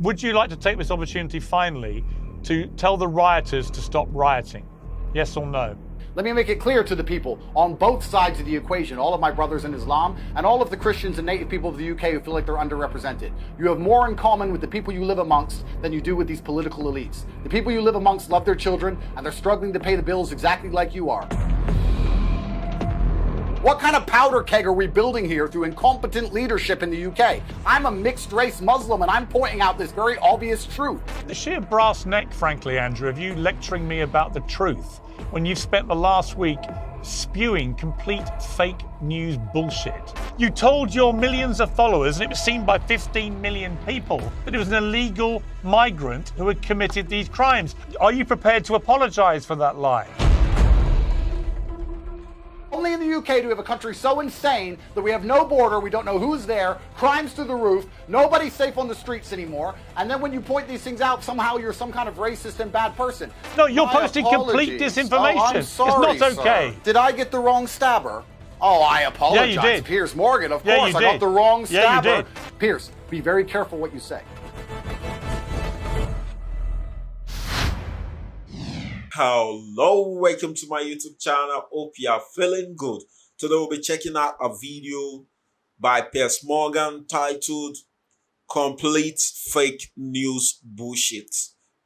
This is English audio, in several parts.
Would you like to take this opportunity finally to tell the rioters to stop rioting? Yes or no? Let me make it clear to the people on both sides of the equation, all of my brothers in Islam and all of the Christians and native people of the UK who feel like they're underrepresented. You have more in common with the people you live amongst than you do with these political elites. The people you live amongst love their children and they're struggling to pay the bills exactly like you are. What kind of powder keg are we building here through incompetent leadership in the UK? I'm a mixed race Muslim and I'm pointing out this very obvious truth. The sheer brass neck, frankly, Andrew, of you lecturing me about the truth when you've spent the last week spewing complete fake news bullshit. You told your millions of followers, and it was seen by 15 million people, that it was an illegal migrant who had committed these crimes. Are you prepared to apologise for that lie? Only in the UK do we have a country so insane that we have no border, we don't know who's there, crimes through the roof, nobody's safe on the streets anymore, and then when you point these things out, somehow you're some kind of racist and bad person. No, you're posting complete disinformation. Oh, I'm sorry, it's not okay. Sir. Did I get the wrong stabber? Oh, I apologize. Yeah, you did. Piers Morgan, of Yeah, course, you I did. got the wrong stabber. Yeah, you did. Piers, be very careful what you say. Hello, welcome to my YouTube channel. Hope you are feeling good. Today we'll be checking out a video by Piers Morgan titled Complete Fake News Bullshit.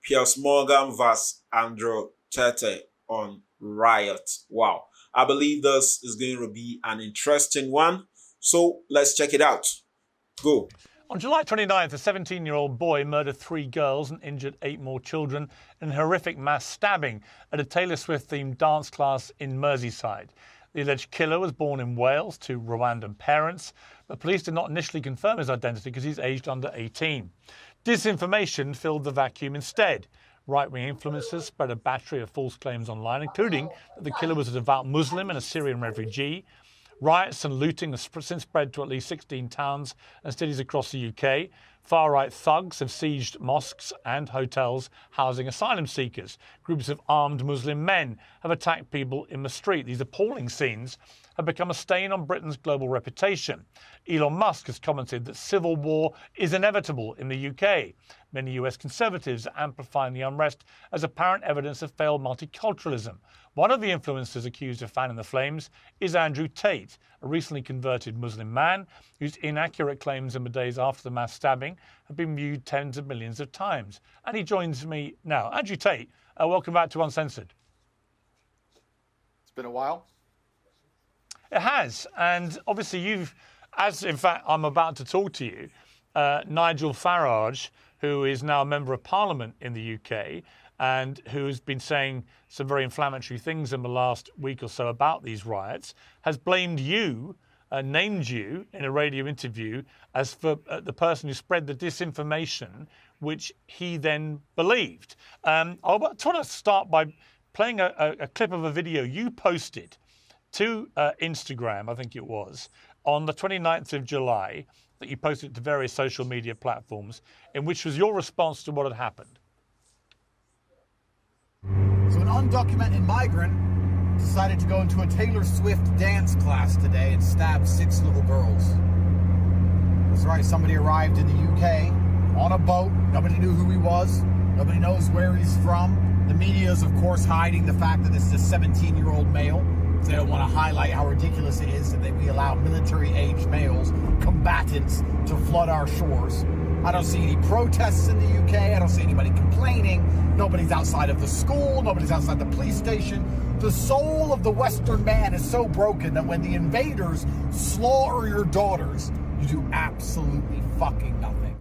Piers Morgan vs. Andrew Tate on Riot. Wow, I believe this is going to be an interesting one. So let's check it out. Go. On July 29th, a 17-year-old boy murdered 3 girls and injured 8 more children in a horrific mass stabbing at a Taylor Swift-themed dance class in Merseyside. The alleged killer was born in Wales to Rwandan parents, but police did not initially confirm his identity because he's aged under 18. Disinformation filled the vacuum instead. Right-wing influencers spread a battery of false claims online, including that the killer was a devout Muslim and a Syrian refugee. Riots and looting have since spread to at least 16 towns and cities across the UK. Far-right thugs have sieged mosques and hotels housing asylum seekers. Groups of armed Muslim men have attacked people in the street. These appalling scenes have become a stain on Britain's global reputation. Elon Musk has commented that civil war is inevitable in the UK. Many US conservatives are amplifying the unrest as apparent evidence of failed multiculturalism. One of the influencers accused of fanning the flames is Andrew Tate, a recently converted Muslim man whose inaccurate claims in the days after the mass stabbing have been viewed tens of millions of times. And he joins me now. Andrew Tate, welcome back to Uncensored. It's been a while. It has, and obviously you've, as in fact I'm about to talk to you, Nigel Farage, who is now a Member of Parliament in the UK and who has been saying some very inflammatory things in the last week or so about these riots, has blamed you, named you in a radio interview as for the person who spread the disinformation which he then believed. I want to start by playing a clip of a video you posted to Instagram, I think it was, on the 29th of July, that you posted to various social media platforms, in which was your response to what had happened. So an undocumented migrant decided to go into a Taylor Swift dance class today and stab 6 little girls. That's right, somebody arrived in the UK on a boat. Nobody knew who he was. Nobody knows where he's from. The media is, of course, hiding the fact that this is a 17-year-old male. They don't want to highlight how ridiculous it is that we allow military-aged males, combatants, to flood our shores. I don't see any protests in the UK. I don't see anybody complaining. Nobody's outside of the school. Nobody's outside the police station. The soul of the Western man is so broken that when the invaders slaughter your daughters, you do absolutely fucking nothing.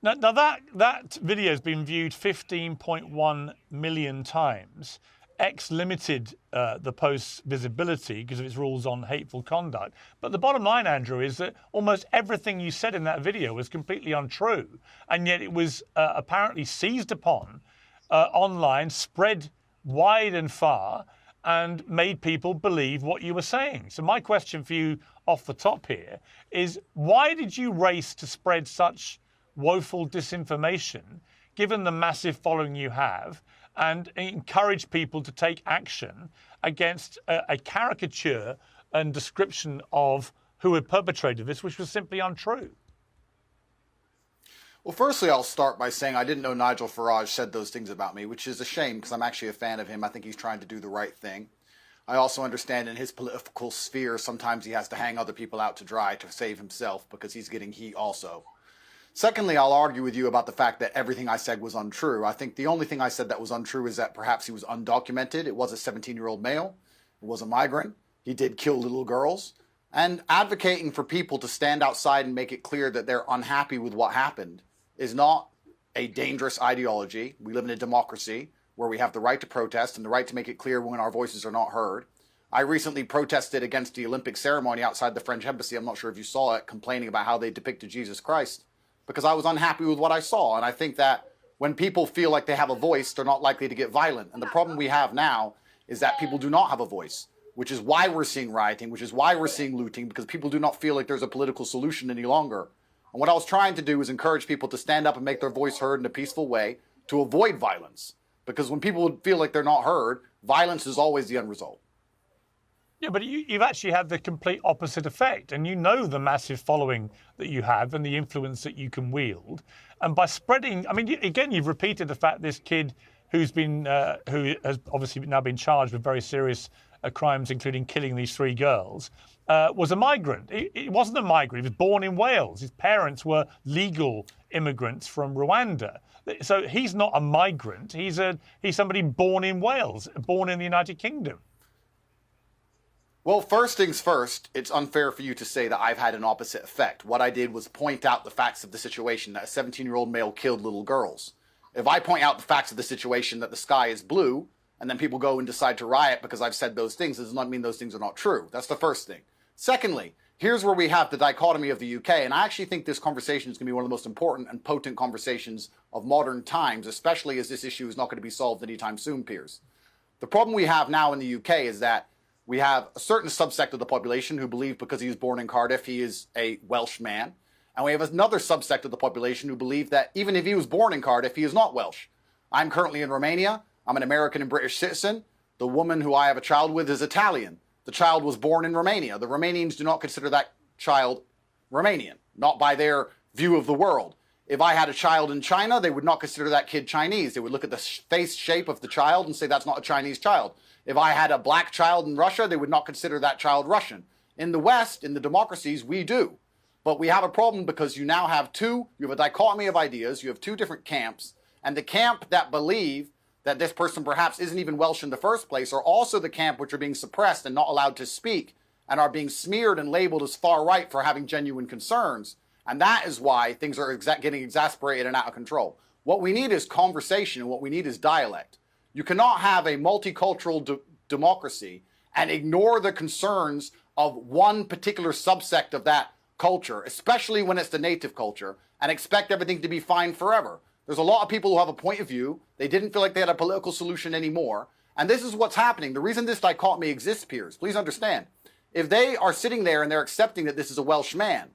Now that video has been viewed 15.1 million times. X limited the post's visibility because of its rules on hateful conduct. But the bottom line, Andrew, is that almost everything you said in that video was completely untrue. And yet it was apparently seized upon online, spread wide and far, and made people believe what you were saying. So my question for you off the top here is, why did you race to spread such woeful disinformation, given the massive following you have, and encourage people to take action against a caricature and description of who had perpetrated this, which was simply untrue? Well, firstly, I'll start by saying I didn't know Nigel Farage said those things about me, which is a shame because I'm actually a fan of him. I think he's trying to do the right thing. I also understand in his political sphere, sometimes he has to hang other people out to dry to save himself because he's getting heat also. Secondly, I'll argue with you about the fact that everything I said was untrue. I think the only thing I said that was untrue is that perhaps he was undocumented. It was a 17-year-old male. It was a migrant. He did kill little girls. And advocating for people to stand outside and make it clear that they're unhappy with what happened is not a dangerous ideology. We live in a democracy where we have the right to protest and the right to make it clear when our voices are not heard. I recently protested against the Olympic ceremony outside the French embassy. I'm not sure if you saw it, complaining about how they depicted Jesus Christ, because I was unhappy with what I saw. And I think that when people feel like they have a voice, they're not likely to get violent. And the problem we have now is that people do not have a voice, which is why we're seeing rioting, which is why we're seeing looting, because people do not feel like there's a political solution any longer. And what I was trying to do is encourage people to stand up and make their voice heard in a peaceful way to avoid violence. Because when people feel like they're not heard, violence is always the end result. Yeah, but you've actually had the complete opposite effect, and you know the massive following that you have and the influence that you can wield. And by spreading, I mean, again, you've repeated the fact this kid who has obviously now been charged with very serious crimes, including killing these 3 girls, was a migrant. He wasn't a migrant. He was born in Wales. His parents were legal immigrants from Rwanda. So he's not a migrant. He's somebody born in Wales, born in the United Kingdom. Well, first things first, it's unfair for you to say that I've had an opposite effect. What I did was point out the facts of the situation, that a 17-year-old male killed little girls. If I point out the facts of the situation, that the sky is blue, and then people go and decide to riot because I've said those things, it does not mean those things are not true. That's the first thing. Secondly, here's where we have the dichotomy of the UK, and I actually think this conversation is going to be one of the most important and potent conversations of modern times, especially as this issue is not going to be solved anytime soon, Piers. The problem we have now in the UK is that we have a certain subsect of the population who believe because he was born in Cardiff, he is a Welsh man. And we have another subsect of the population who believe that even if he was born in Cardiff, he is not Welsh. I'm currently in Romania. I'm an American and British citizen. The woman who I have a child with is Italian. The child was born in Romania. The Romanians do not consider that child Romanian, not by their view of the world. If I had a child in China, they would not consider that kid Chinese. They would look at the face shape of the child and say that's not a Chinese child. If I had a black child in Russia, they would not consider that child Russian. In the West, in the democracies, we do. But we have a problem because you now have you have a dichotomy of ideas, you have 2 different camps, and the camp that believe that this person perhaps isn't even Welsh in the first place are also the camp which are being suppressed and not allowed to speak and are being smeared and labeled as far right for having genuine concerns. And that is why things are getting exasperated and out of control. What we need is conversation, and what we need is dialect. You cannot have a multicultural democracy and ignore the concerns of one particular subsect of that culture, especially when it's the native culture, and expect everything to be fine forever. There's a lot of people who have a point of view. They didn't feel like they had a political solution anymore. And this is what's happening. The reason this dichotomy exists, Piers, please understand. If they are sitting there and they're accepting that this is a Welsh man,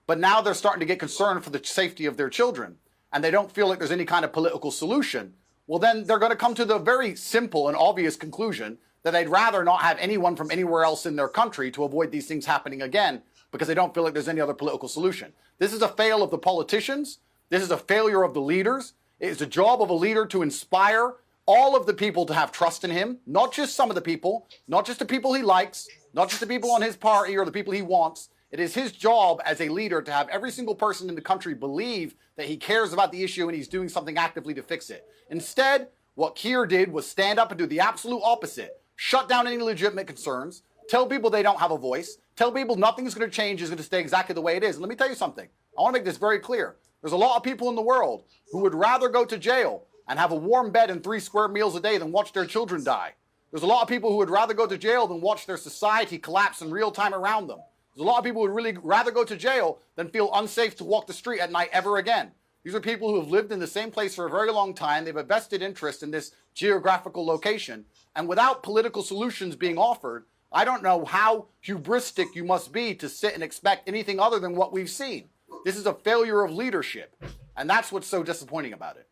but now they're starting to get concerned for the safety of their children, and they don't feel like there's any kind of political solution, well, then they're going to come to the very simple and obvious conclusion that they'd rather not have anyone from anywhere else in their country to avoid these things happening again because they don't feel like there's any other political solution. This is a fail of the politicians. This is a failure of the leaders. It is the job of a leader to inspire all of the people to have trust in him, not just some of the people, not just the people he likes, not just the people on his party or the people he wants. It is his job as a leader to have every single person in the country believe that he cares about the issue and he's doing something actively to fix it. Instead, what Keir did was stand up and do the absolute opposite. Shut down any legitimate concerns, tell people they don't have a voice, tell people nothing's going to change, is going to stay exactly the way it is. And let me tell you something. I want to make this very clear. There's a lot of people in the world who would rather go to jail and have a warm bed and 3 square meals a day than watch their children die. There's a lot of people who would rather go to jail than watch their society collapse in real time around them. There's a lot of people who would really rather go to jail than feel unsafe to walk the street at night ever again. These are people who have lived in the same place for a very long time. They have a vested interest in this geographical location. And without political solutions being offered, I don't know how hubristic you must be to sit and expect anything other than what we've seen. This is a failure of leadership. And that's what's so disappointing about it.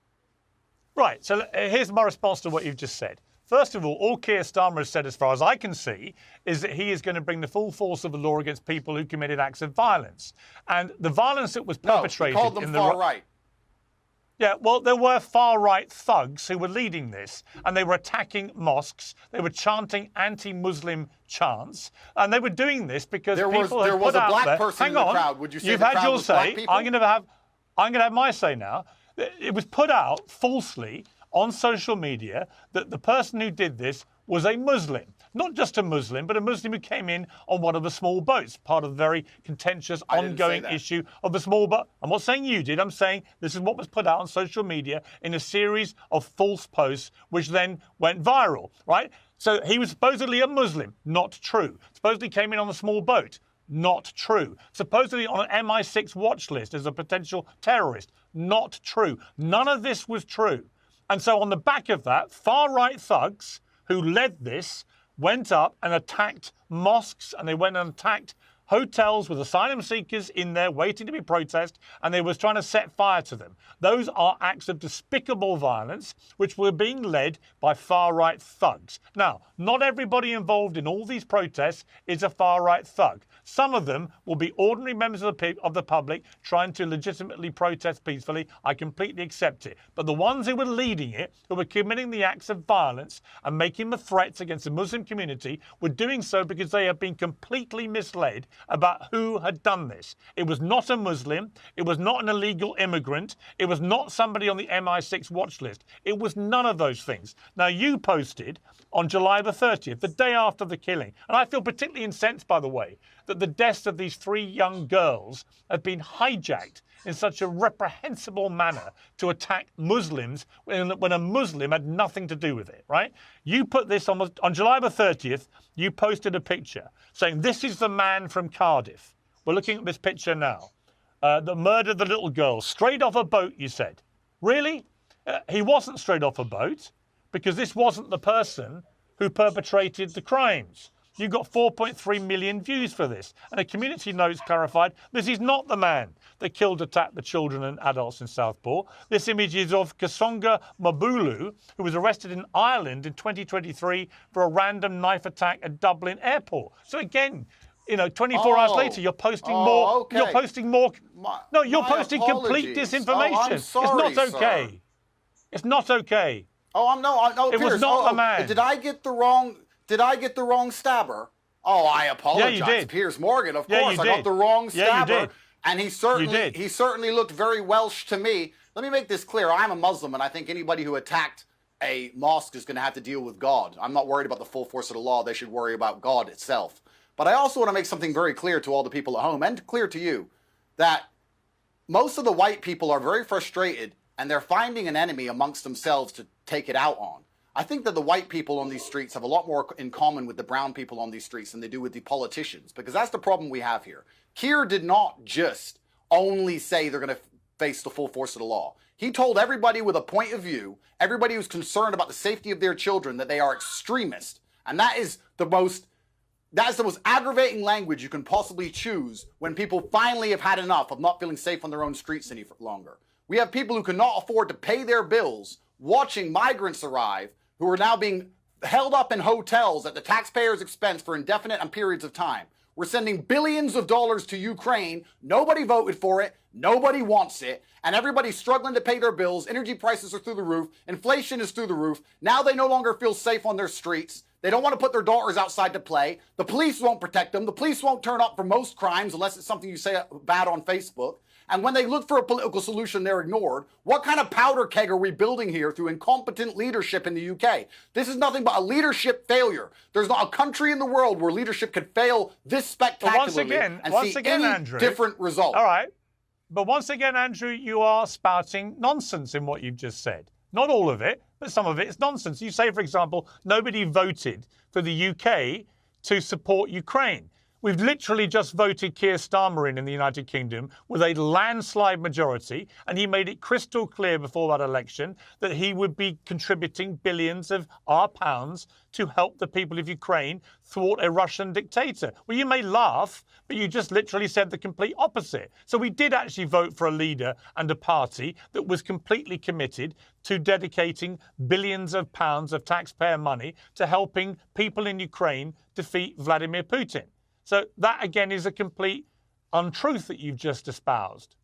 Right. So here's my response to what you've just said. First of all Keir Starmer has said, as far as I can see, is that he is going to bring the full force of the law against people who committed acts of violence. And the violence that was perpetrated he called them in far right. Yeah, well, there were far-right thugs who were leading this, and they were attacking mosques. They were chanting anti-Muslim chants, and they were doing this because there people was had put a out black there. person Hang in the on, crowd. Would you say you've the had crowd your was black say. people? I'm going to have my say now. It was put out falsely on social media that the person who did this was a Muslim. Not just a Muslim, but a Muslim who came in on one of the small boats, part of the very contentious, ongoing issue of the small boat. I'm not saying you did. I'm saying this is what was put out on social media in a series of false posts, which then went viral, right? So he was supposedly a Muslim. Not true. Supposedly came in on a small boat. Not true. Supposedly on an MI6 watch list as a potential terrorist. Not true. None of this was true. And so on the back of that, far-right thugs who led this went up and attacked mosques, and they went and attacked hotels with asylum seekers in there waiting to be processed, and they was trying to set fire to them. Those are acts of despicable violence which were being led by far-right thugs. Now, not everybody involved in all these protests is a far-right thug. Some of them will be ordinary members of the public trying to legitimately protest peacefully. I completely accept it. But the ones who were leading it, who were committing the acts of violence and making the threats against the Muslim community, were doing so because they had been completely misled about who had done this. It was not a Muslim. It was not an illegal immigrant. It was not somebody on the MI6 watch list. It was none of those things. Now, you posted on July the 30th, the day after the killing, and I feel particularly incensed, by the way, that the deaths of these 3 young girls have been hijacked in such a reprehensible manner to attack Muslims when a Muslim had nothing to do with it, right? You put this on July the 30th, you posted a picture saying, this is the man from Cardiff. We're looking at this picture now. That murdered the little girl straight off a boat, you said. Really? He wasn't straight off a boat because this wasn't the person who perpetrated the crimes. You got 4.3 million views for this. And a community notes clarified, this is not the man that attacked the children and adults in Southport. This image is of Kasonga Mabulu, who was arrested in Ireland in 2023 for a random knife attack at Dublin Airport. So again, 24 hours later, you're posting more. Okay. You're posting more. You're posting apologies. complete disinformation. I'm sorry, it's not okay. Sir. It's not okay. Oh, no, it Piers, was not the man. Did I get the wrong stabber? Oh, I apologize. Yeah, you did. Piers Morgan, of Yeah, course. you I did. got the wrong stabber. Yeah, you did. And he certainly looked very Welsh to me. Let me make this clear. I'm a Muslim, and I think anybody who attacked a mosque is going to have to deal with God. I'm not worried about the full force of the law. They should worry about God itself. But I also want to make something very clear to all the people at home and clear to you that most of the white people are very frustrated and they're finding an enemy amongst themselves to take it out on. I think that the white people on these streets have a lot more in common with the brown people on these streets than they do with the politicians, because that's the problem we have here. Keir did not just only say they're going to face the full force of the law. He told everybody with a point of view, everybody who's concerned about the safety of their children, that they are extremists. And that is the most aggravating language you can possibly choose when people finally have had enough of not feeling safe on their own streets any longer. We have people who cannot afford to pay their bills watching migrants arrive who are now being held up in hotels at the taxpayers' expense for indefinite periods of time. We're sending billions of dollars to Ukraine. Nobody voted for it. Nobody wants it. And everybody's struggling to pay their bills. Energy prices are through the roof. Inflation is through the roof. Now they no longer feel safe on their streets. They don't want to put their daughters outside to play. The police won't protect them. The police won't turn up for most crimes unless it's something you say bad on Facebook. And when they look for a political solution, they're ignored. What kind of powder keg are we building here through incompetent leadership in the UK? This is nothing but a leadership failure. There's not a country in the world where leadership could fail this spectacularly and see any Andrew, different result. All right. But once again, Andrew, you are spouting nonsense in what you've just said. Not all of it, but some of it is nonsense. You say, for example, nobody voted for the UK to support Ukraine. We've literally just voted Keir Starmer in the United Kingdom with a landslide majority, and he made it crystal clear before that election that he would be contributing billions of our pounds to help the people of Ukraine thwart a Russian dictator. Well, you may laugh, but you just literally said the complete opposite. So we did actually vote for a leader and a party that was completely committed to dedicating billions of pounds of taxpayer money to helping people in Ukraine defeat Vladimir Putin. So that, again, is a complete untruth that you've just espoused.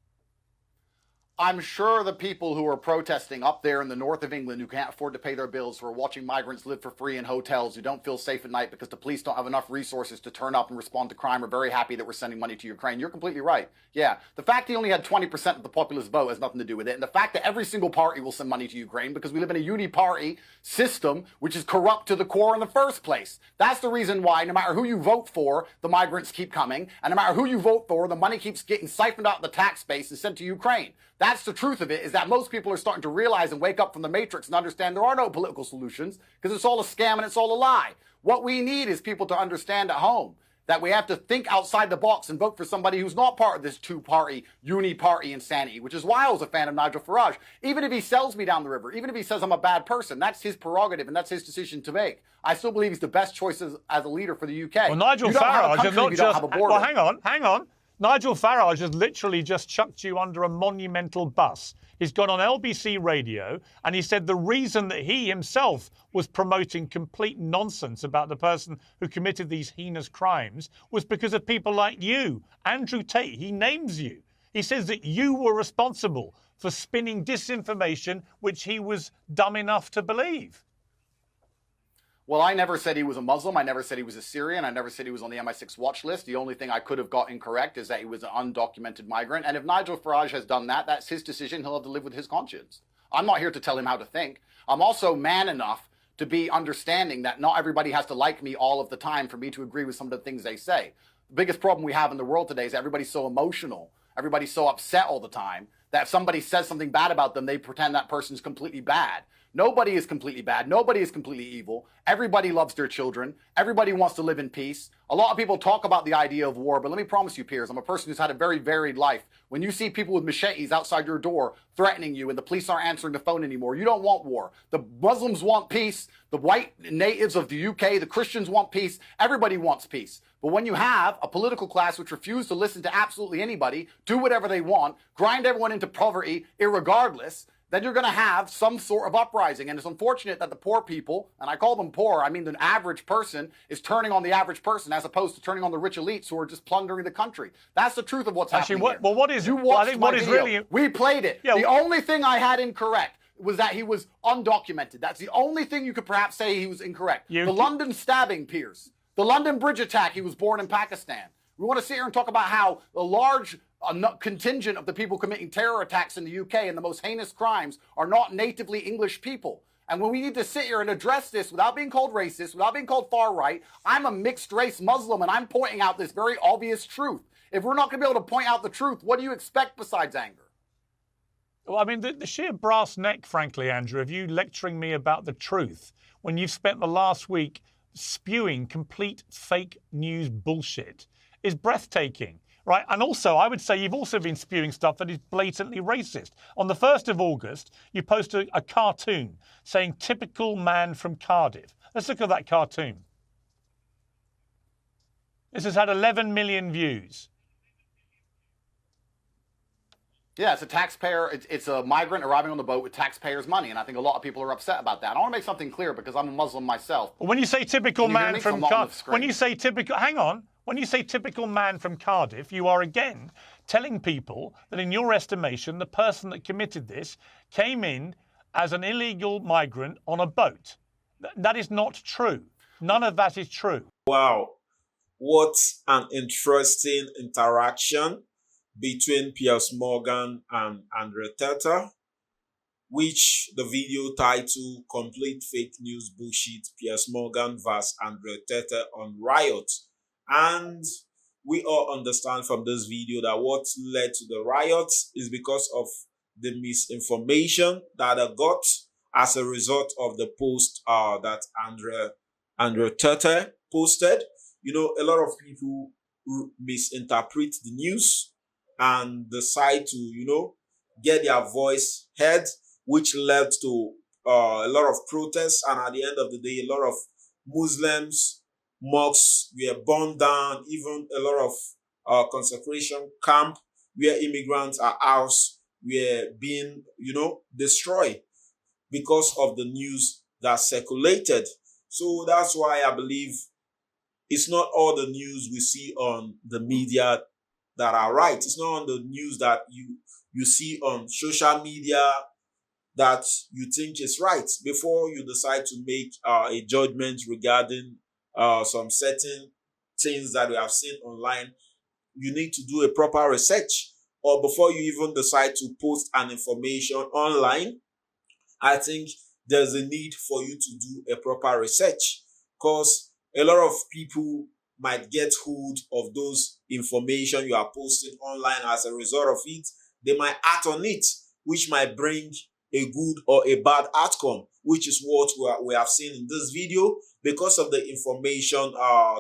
I'm sure the people who are protesting up there in the north of England who can't afford to pay their bills, who are watching migrants live for free in hotels, who don't feel safe at night because the police don't have enough resources to turn up and respond to crime, are very happy that we're sending money to Ukraine. You're completely right. Yeah, the fact he only had 20% of the populist vote has nothing to do with it. And the fact that every single party will send money to Ukraine because we live in a uni-party system which is corrupt to the core in the first place. That's the reason why no matter who you vote for, the migrants keep coming. And no matter who you vote for, the money keeps getting siphoned out of the tax base and sent to Ukraine. That's the truth of it, is that most people are starting to realize and wake up from the matrix and understand there are no political solutions because it's all a scam and it's all a lie. What we need is people to understand at home that we have to think outside the box and vote for somebody who's not part of this two-party, uni-party insanity, which is why I was a fan of Nigel Farage. Even if he sells me down the river, even if he says I'm a bad person, that's his prerogative and that's his decision to make. I still believe he's the best choice as a leader for the UK. Well, Nigel Farage is not just... Well, hang on. Nigel Farage has literally just chucked you under a monumental bus. He's gone on LBC radio and he said the reason that he himself was promoting complete nonsense about the person who committed these heinous crimes was because of people like you, Andrew Tate. He names you. He says that you were responsible for spinning disinformation which he was dumb enough to believe. Well, I never said he was a Muslim. I never said he was a Syrian. I never said he was on the MI6 watch list. The only thing I could have got incorrect is that he was an undocumented migrant. And if Nigel Farage has done that, that's his decision. He'll have to live with his conscience. I'm not here to tell him how to think. I'm also man enough to be understanding that not everybody has to like me all of the time for me to agree with some of the things they say. The biggest problem we have in the world today is everybody's so emotional. Everybody's so upset all the time that if somebody says something bad about them, they pretend that person's completely bad. Nobody is completely bad. Nobody is completely evil. Everybody loves their children. Everybody wants to live in peace. A lot of people talk about the idea of war, but let me promise you, Piers, I'm a person who's had a very varied life. When you see people with machetes outside your door threatening you and the police aren't answering the phone anymore, you don't want war. The Muslims want peace. The white natives of the UK, the Christians want peace. Everybody wants peace. But when you have a political class which refuse to listen to absolutely anybody, do whatever they want, grind everyone into poverty irregardless, then you're going to have some sort of uprising. And it's unfortunate that the poor people, and I call them poor, I mean the average person, is turning on the average person as opposed to turning on the rich elites who are just plundering the country. That's the truth of what's happening here. Well, what is... You watched I think my what video. is really... We played it. Yeah, the only thing I had incorrect was that he was undocumented. That's the only thing you could perhaps say he was incorrect. The London stabbing, Piers. The London bridge attack, he was born in Pakistan. We want to sit here and talk about how a large contingent of the people committing terror attacks in the UK and the most heinous crimes are not natively English people. And when we need to sit here and address this without being called racist, without being called far right, I'm a mixed race Muslim and I'm pointing out this very obvious truth. If we're not going to be able to point out the truth, what do you expect besides anger? Well, I mean, the sheer brass neck, frankly, Andrew, of you lecturing me about the truth when you've spent the last week spewing complete fake news bullshit is breathtaking. Right, and also, I would say you've also been spewing stuff that is blatantly racist. On the 1st of August, you posted a cartoon saying, typical man from Cardiff. Let's look at that cartoon. This has had 11 million views. Yeah, it's a taxpayer, it's a migrant arriving on the boat with taxpayers' money, and I think a lot of people are upset about that. I want to make something clear because I'm a Muslim myself. When you say typical man from Cardiff, when you say typical, hang on. When you say typical man from Cardiff, you are again telling people that in your estimation, the person that committed this came in as an illegal migrant on a boat. That is not true. None of that is true. Wow. What an interesting interaction between Piers Morgan and Andrew Tate, which the video title, Complete Fake News Bullshit, Piers Morgan vs. Andrew Tate on Riots. And we all understand from this video that what led to the riots is because of the misinformation that I got as a result of the post that Andrew Tate posted. You know, a lot of people misinterpret the news and decide to, you know, get their voice heard, which led to a lot of protests. And at the end of the day, a lot of Muslims, mosques were burned down, even a lot of concentration camp where immigrants are housed were being, you know, destroyed because of the news that circulated. So that's why I believe it's not all the news we see on the media that are right. It's not on the news that you you see on social media that you think is right before you decide to make a judgment regarding some certain things that we have seen online. You need to do a proper research, or before you even decide to post an information online, I think there's a need for you to do a proper research, because a lot of people might get hold of those information you are posting online. As a result of it, they might act on it, which might bring a good or a bad outcome, which is what we have seen in this video. Because of the information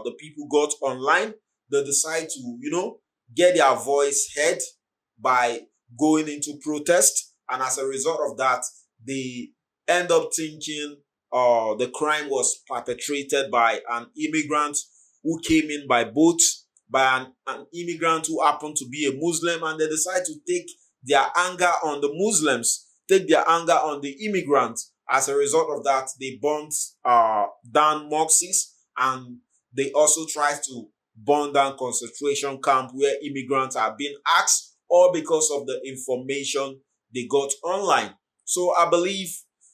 the people got online, they decide to, get their voice heard by going into protest. And as a result of that, they end up thinking the crime was perpetrated by an immigrant who came in by boat, by an immigrant who happened to be a Muslim, and they decide to take their anger on the Muslims, take their anger on the immigrant. As a result of that, they burnt down mosques, and they also try to burn down concentration camp where immigrants are being asked, all because of the information they got online. So I believe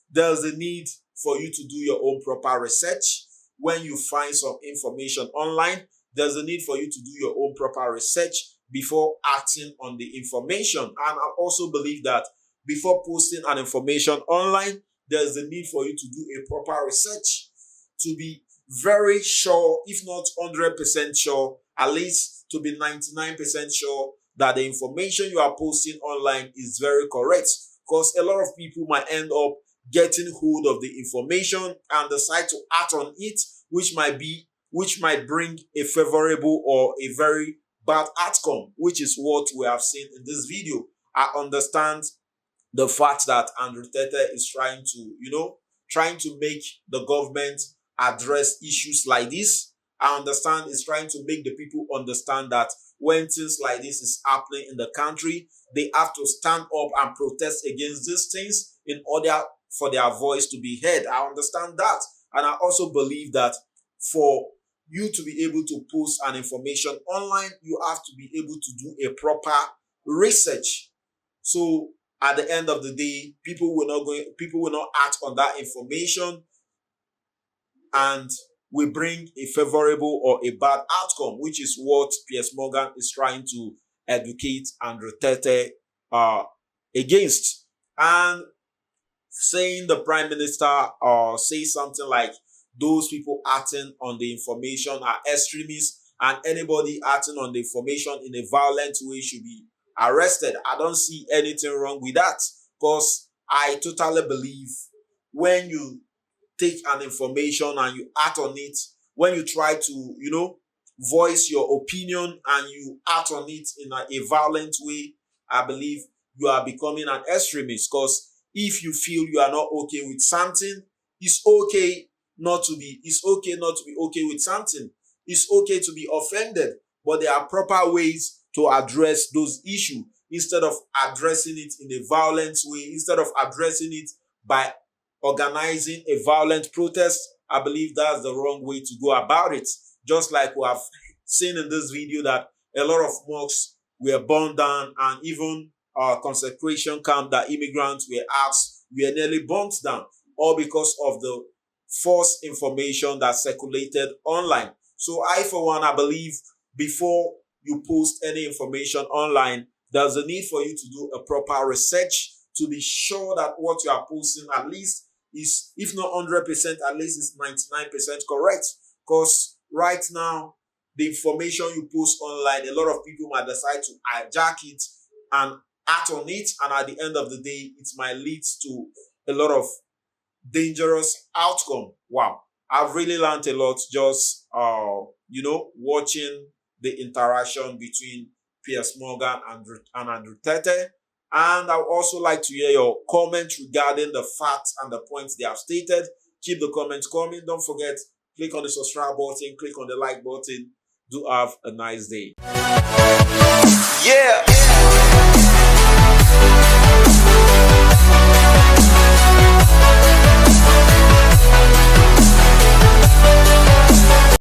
there's a need for you to do your own proper research. When you find some information online, there's a need for you to do your own proper research before acting on the information. And I also believe that before posting an information online, there's a need for you to do a proper research to be very sure, if not 100% sure, at least to be 99% sure that the information you are posting online is very correct. Because a lot of people might end up getting hold of the information and decide to act on it, which might bring a favorable or a very bad outcome, which is what we have seen in this video. I understand the fact that Andrew Tate is trying to make the government address issues like this. I understand it's trying to make the people understand that when things like this is happening in the country, they have to stand up and protest against these things in order for their voice to be heard. I understand that. And I also believe that for you to be able to post an information online, you have to be able to do a proper research. So at the end of the day, people will not act on that information, and will bring a favorable or a bad outcome, which is what Piers Morgan is trying to educate Andrew Tate against. And saying the Prime Minister say something like those people acting on the information are extremists, and anybody acting on the information in a violent way should be arrested. I don't see anything wrong with that, because I totally believe when you take an information and you act on it, when you try to, voice your opinion and you act on it in a violent way, I believe you are becoming an extremist. Because if you feel you are not okay with something, it's okay not to be okay with something. It's okay to be offended, but there are proper ways to address those issues instead of addressing it in a violent way, instead of addressing it by organizing a violent protest. I believe that's the wrong way to go about it. Just like we have seen in this video that a lot of mosques were burned down, and even concentration camp that immigrants were asked were nearly burnt down, all because of the false information that circulated online. So I, for one, I believe before you post any information online, there's a need for you to do a proper research to be sure that what you are posting at least is, if not 100%, at least is 99% correct. Because right now, the information you post online, a lot of people might decide to hijack it and act on it, and at the end of the day, it might lead to a lot of dangerous outcome. Wow, I've really learned a lot just watching the interaction between Piers Morgan and Andrew Tate. And I would also like to hear your comments regarding the facts and the points they have stated. Keep the comments coming. Don't forget, click on the subscribe button, click on the like button. Do have a nice day. Yeah.